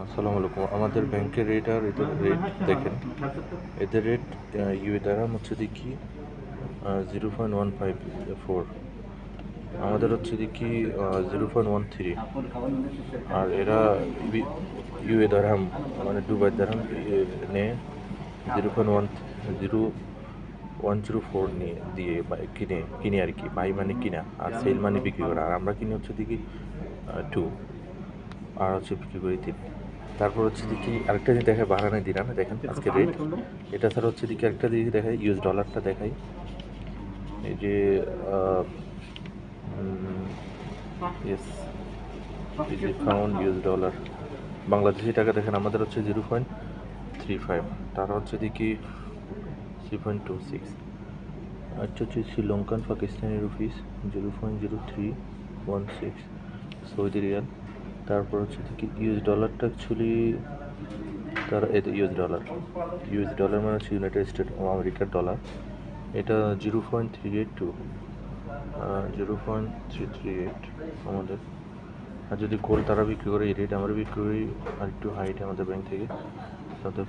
আসসালামু আলাইকুম। আমাদের ব্যাংকের রেট আর এদের রেট দেখেন। এদের রেট ইউএ দ্বারা হচ্ছে দেখি 0.154, আমাদের হচ্ছে দেখি 0.13। আর এরা ইউএ দ্বারাম মানে দুবাই দ্বারাম নেয় 0.104 নিয়ে দিয়ে কিনে আর কি। বাই মানে কিনা আর সেল মানে বিক্রি করা। আর আমরা কিনে হচ্ছে দেখি 2, আর হচ্ছে বিক্রি করি 3। তারপর হচ্ছে দেখি আরেকটা জিনিস দেখায় বাহারানি দিরাম, দেখেন আজকে রেট। এটা ছাড়া হচ্ছে দেখি আরেকটা জিনিস দেখায় ইউএস ডলারটা দেখাই। এই যে ইয়েস, এই যে পাউন্ড ইউএস ডলার বাংলাদেশি টাকা দেখেন আমাদের হচ্ছে 0.35, তারা হচ্ছে দেখি 3.26। আচ্ছা হচ্ছে Sri Lankan Pakistani rupees 0.0316 Saudi Real. তারপর হচ্ছে দেখি ইউএস ডলারটা অ্যাকচুয়ালি তারা ইউএস ডলার মানে হচ্ছে ইউনাইটেড স্টেট অফ আমেরিকার ডলার। এটা 0.382, 0.338 আমাদের। আর যদি গোল্ড তারা বিক্রি করে এই রেট আমরা বিক্রি করি আর একটু হাইট আমাদের ব্যাংক থেকে, তাদের